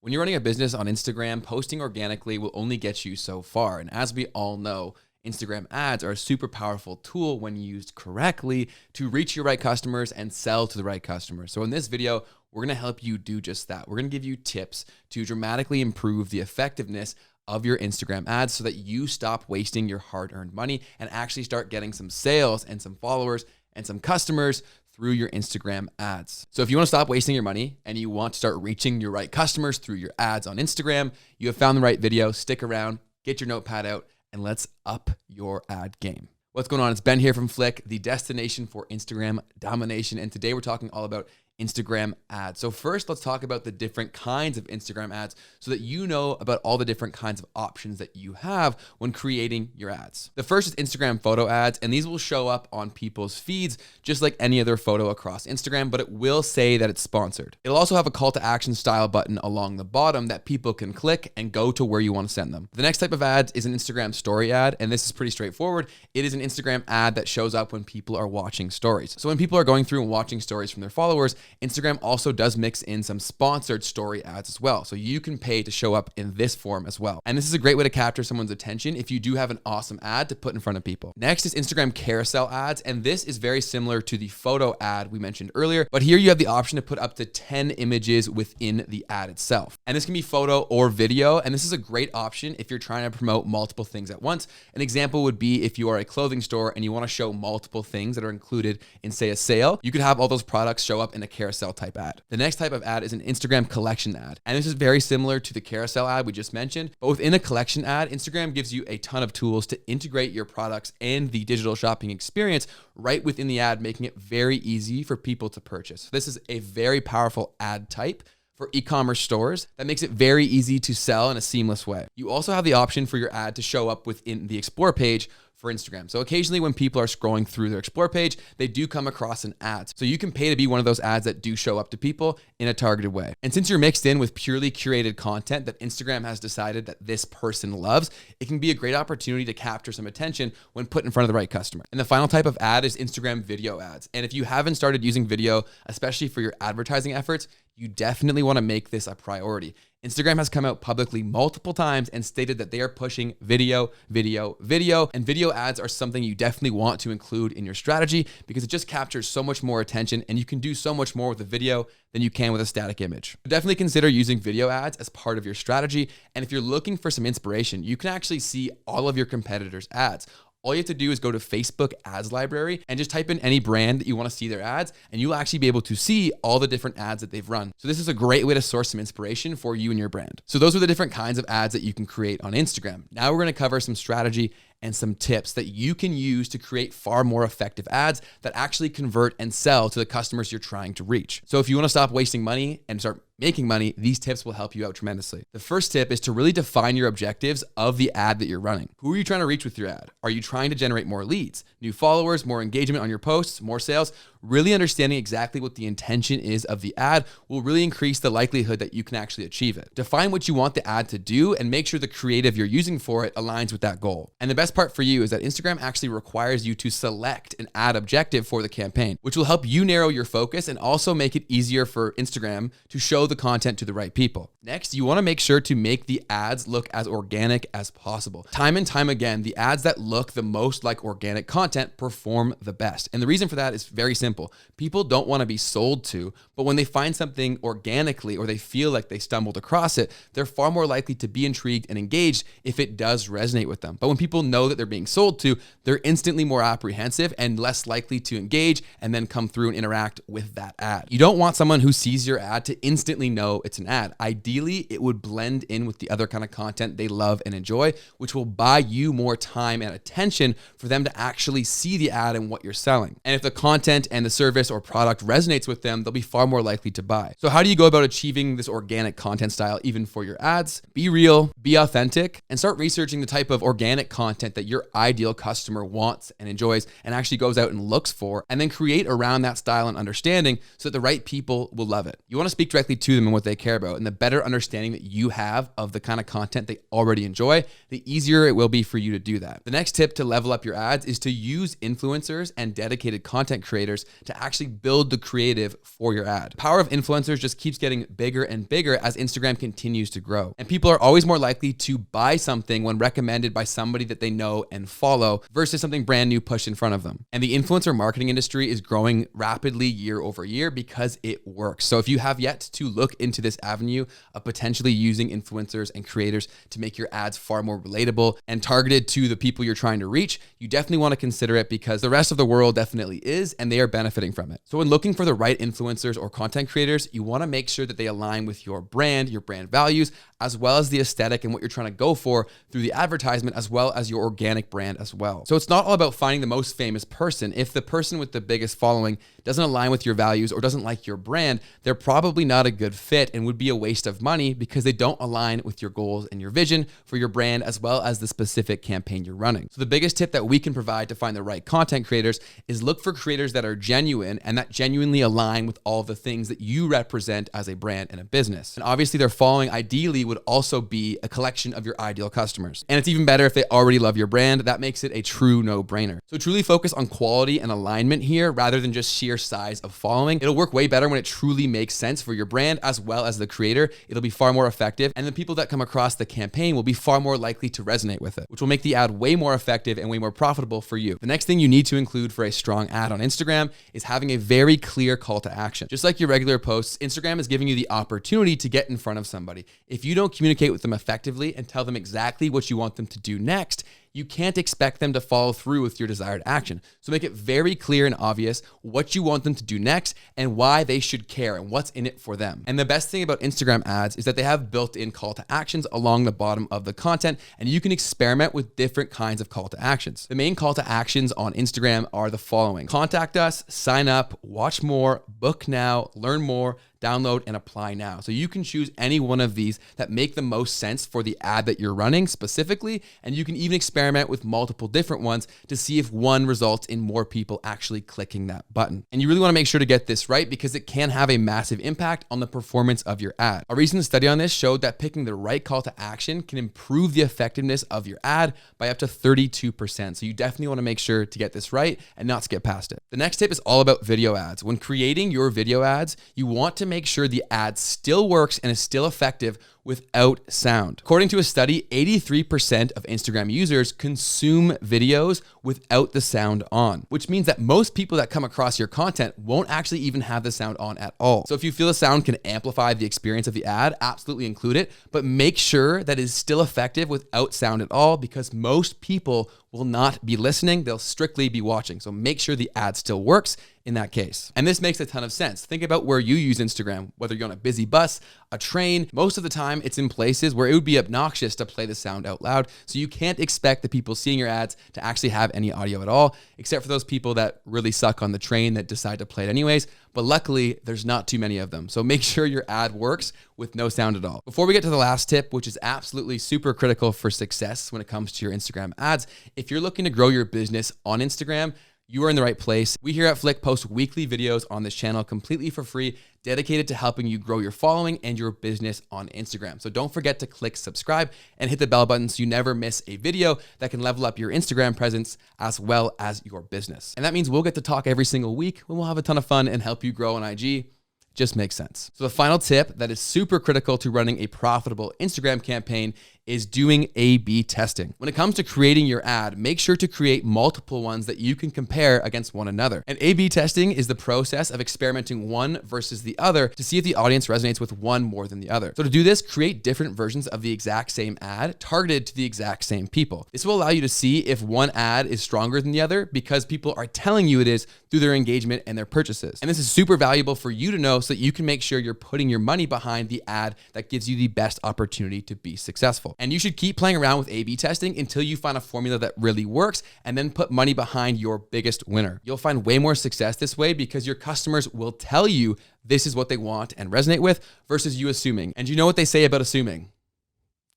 When you're running a business on Instagram, posting organically will only get you so far. And as we all know, Instagram ads are a super powerful tool when used correctly to reach your right customers and sell to the right customers. So in this video, we're gonna help you do just that. We're gonna give you tips to dramatically improve the effectiveness of your Instagram ads so that you stop wasting your hard-earned money and actually start getting some sales and some followers and some customers through your Instagram ads. So if you want to stop wasting your money and you want to start reaching your right customers through your ads on Instagram, you have found the right video. Stick around, get your notepad out, and let's up your ad game. What's going on? It's Ben here from Flick, the destination for Instagram domination. And today we're talking all about Instagram ads. So first, let's talk about the different kinds of Instagram ads so that you know about all the different kinds of options that you have when creating your ads. The first is Instagram photo ads, and these will show up on people's feeds just like any other photo across Instagram, but it will say that it's sponsored. It'll also have a call to action style button along the bottom that people can click and go to where you want to send them. The next type of ads is an Instagram story ad, and this is pretty straightforward. It is an Instagram ad that shows up when people are watching stories. So when people are going through and watching stories from their followers, Instagram also does mix in some sponsored story ads as well. So you can pay to show up in this form as well. And this is a great way to capture someone's attention if you do have an awesome ad to put in front of people. Next is Instagram carousel ads. And this is very similar to the photo ad we mentioned earlier, but here you have the option to put up to 10 images within the ad itself. And this can be photo or video. And this is a great option if you're trying to promote multiple things at once. An example would be if you are a clothing store and you want to show multiple things that are included in, say, a sale, you could have all those products show up in a carousel type ad. The next type of ad is an Instagram collection ad. And this is very similar to the carousel ad we just mentioned, but within a collection ad, Instagram gives you a ton of tools to integrate your products and the digital shopping experience right within the ad, making it very easy for people to purchase. This is a very powerful ad type for e-commerce stores that makes it very easy to sell in a seamless way. You also have the option for your ad to show up within the Explore page for Instagram. So occasionally when people are scrolling through their Explore page, they do come across an ad. So you can pay to be one of those ads that do show up to people in a targeted way. And since you're mixed in with purely curated content that Instagram has decided that this person loves, it can be a great opportunity to capture some attention when put in front of the right customer. And the final type of ad is Instagram video ads. And if you haven't started using video, especially for your advertising efforts, you definitely want to make this a priority. Instagram has come out publicly multiple times and stated that they are pushing video, and video ads are something you definitely want to include in your strategy because it just captures so much more attention and you can do so much more with a video than you can with a static image. Definitely consider using video ads as part of your strategy. And if you're looking for some inspiration, you can actually see all of your competitors' ads. All you have to do is go to Facebook ads library and just type in any brand that you want to see their ads, and you'll actually be able to see all the different ads that they've run. So this is a great way to source some inspiration for you and your brand. So those are the different kinds of ads that you can create on Instagram. Now we're going to cover some strategy and some tips that you can use to create far more effective ads that actually convert and sell to the customers you're trying to reach. So if you want to stop wasting money and start making money, these tips will help you out tremendously. The first tip is to really define your objectives of the ad that you're running. Who are you trying to reach with your ad? Are you trying to generate more leads, new followers, more engagement on your posts, more sales? Really understanding exactly what the intention is of the ad will really increase the likelihood that you can actually achieve it. Define what you want the ad to do and make sure the creative you're using for it aligns with that goal. And the best part for you is that Instagram actually requires you to select an ad objective for the campaign, which will help you narrow your focus and also make it easier for Instagram to show the content to the right people. Next, you want to make sure to make the ads look as organic as possible. Time and time again, the ads that look the most like organic content perform the best. And the reason for that is very simple. People don't want to be sold to, but when they find something organically or they feel like they stumbled across it, they're far more likely to be intrigued and engaged if it does resonate with them. But when people know that they're being sold to, they're instantly more apprehensive and less likely to engage and then come through and interact with that ad. You don't want someone who sees your ad to instantly know it's an ad. Ideally, it would blend in with the other kind of content they love and enjoy, which will buy you more time and attention for them to actually see the ad and what you're selling. And if the content and the service or product resonates with them, they'll be far more likely to buy. So how do you go about achieving this organic content style even for your ads? Be real, be authentic, and start researching the type of organic content content that your ideal customer wants and enjoys and actually goes out and looks for, and then create around that style and understanding so that the right people will love it. You want to speak directly to them and what they care about, and the better understanding that you have of the kind of content they already enjoy, the easier it will be for you to do that. The next tip to level up your ads is to use influencers and dedicated content creators to actually build the creative for your ad. The power of influencers just keeps getting bigger and bigger as Instagram continues to grow. And people are always more likely to buy something when recommended by somebody that they know and follow versus something brand new pushed in front of them. And the influencer marketing industry is growing rapidly year over year because it works. So if you have yet to look into this avenue of potentially using influencers and creators to make your ads far more relatable and targeted to the people you're trying to reach, you definitely want to consider it because the rest of the world definitely is, and they are benefiting from it. So when looking for the right influencers or content creators, you want to make sure that they align with your brand values, as well as the aesthetic and what you're trying to go for through the advertisement, as well as your organic brand as well. So it's not all about finding the most famous person. If the person with the biggest following doesn't align with your values or doesn't like your brand, they're probably not a good fit and would be a waste of money because they don't align with your goals and your vision for your brand, as well as the specific campaign you're running. So the biggest tip that we can provide to find the right content creators is look for creators that are genuine and that genuinely align with all the things that you represent as a brand and a business. And obviously their following ideally would also be a collection of your ideal customers. And it's even better if they already love your brand. That makes it a true no-brainer. So truly focus on quality and alignment here rather than just sheer size of following. It'll work way better when it truly makes sense for your brand as well as the creator. It'll be far more effective, and the people that come across the campaign will be far more likely to resonate with it, which will make the ad way more effective and way more profitable for you. The next thing you need to include for a strong ad on Instagram is having a very clear call to action. Just like your regular posts, Instagram is giving you the opportunity to get in front of somebody. If you don't communicate with them effectively and tell them exactly what you want them to do next, you can't expect them to follow through with your desired action. So make it very clear and obvious what you want them to do next and why they should care and what's in it for them. And the best thing about Instagram ads is that they have built-in call to actions along the bottom of the content, and you can experiment with different kinds of call to actions. The main call to actions on Instagram are the following: contact us, sign up, watch more, book now, learn more, download, and apply now. So you can choose any one of these that make the most sense for the ad that you're running specifically, and you can even experiment with multiple different ones to see if one results in more people actually clicking that button. And you really want to make sure to get this right because it can have a massive impact on the performance of your ad. A recent study on this showed that picking the right call to action can improve the effectiveness of your ad by up to 32%. So you definitely want to make sure to get this right and not skip past it. The next tip is all about video ads. When creating your video ads, you want to make sure the ad still works and is still effective without sound. According to a study, 83% of Instagram users consume videos without the sound on, which means that most people that come across your content won't actually even have the sound on at all. So if you feel the sound can amplify the experience of the ad, absolutely include it, but make sure that it is still effective without sound at all because most people will not be listening, they'll strictly be watching. So make sure the ad still works in that case. And this makes a ton of sense. Think about where you use Instagram, whether you're on a busy bus, a train. Most of the time it's in places where it would be obnoxious to play the sound out loud. So you can't expect the people seeing your ads to actually have any audio at all, except for those people that really suck on the train that decide to play it anyways. But luckily there's not too many of them. So make sure your ad works with no sound at all. Before we get to the last tip, which is absolutely super critical for success when it comes to your Instagram ads, if you're looking to grow your business on Instagram, you are in the right place. We here at Flick post weekly videos on this channel completely for free, dedicated to helping you grow your following and your business on Instagram. So don't forget to click subscribe and hit the bell button so you never miss a video that can level up your Instagram presence as well as your business. And that means we'll get to talk every single week when we'll have a ton of fun and help you grow on IG. Just makes sense. So the final tip that is super critical to running a profitable Instagram campaign is doing A/B testing. When it comes to creating your ad, make sure to create multiple ones that you can compare against one another. And A/B testing is the process of experimenting one versus the other to see if the audience resonates with one more than the other. So to do this, create different versions of the exact same ad targeted to the exact same people. This will allow you to see if one ad is stronger than the other because people are telling you it is through their engagement and their purchases. And this is super valuable for you to know so that you can make sure you're putting your money behind the ad that gives you the best opportunity to be successful. And you should keep playing around with A/B testing until you find a formula that really works and then put money behind your biggest winner. You'll find way more success this way because your customers will tell you this is what they want and resonate with versus you assuming. And you know what they say about assuming?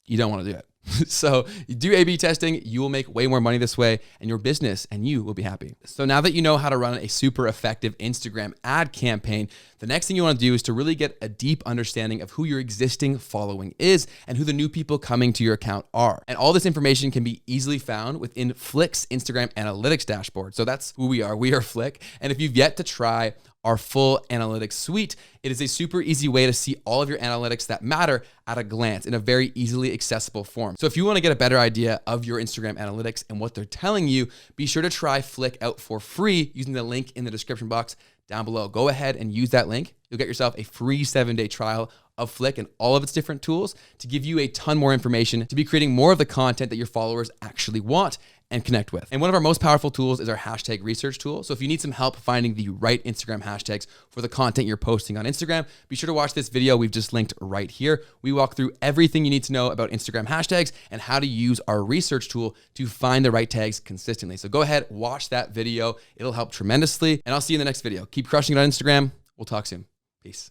You don't want to do it. So you do A/B testing, you will make way more money this way, and your business and you will be happy. So now that you know how to run a super effective Instagram ad campaign, the next thing you want to do is to really get a deep understanding of who your existing following is and who the new people coming to your account are. And all this information can be easily found within Flick's Instagram analytics dashboard. So that's who we are. We are Flick. And if you've yet to try our full analytics suite, it is a super easy way to see all of your analytics that matter at a glance in a very easily accessible form. So if you want to get a better idea of your Instagram analytics and what they're telling you, be sure to try Flick out for free using the link in the description box down below. Go ahead and use that link. You'll get yourself a free 7-day trial of Flick and all of its different tools to give you a ton more information to be creating more of the content that your followers actually want and connect with. And one of our most powerful tools is our hashtag research tool. So if you need some help finding the right Instagram hashtags for the content you're posting on Instagram, be sure to watch this video we've just linked right here. We walk through everything you need to know about Instagram hashtags and how to use our research tool to find the right tags consistently. So go ahead, watch that video. It'll help tremendously. And I'll see you in the next video. Keep crushing it on Instagram. We'll talk soon. Peace.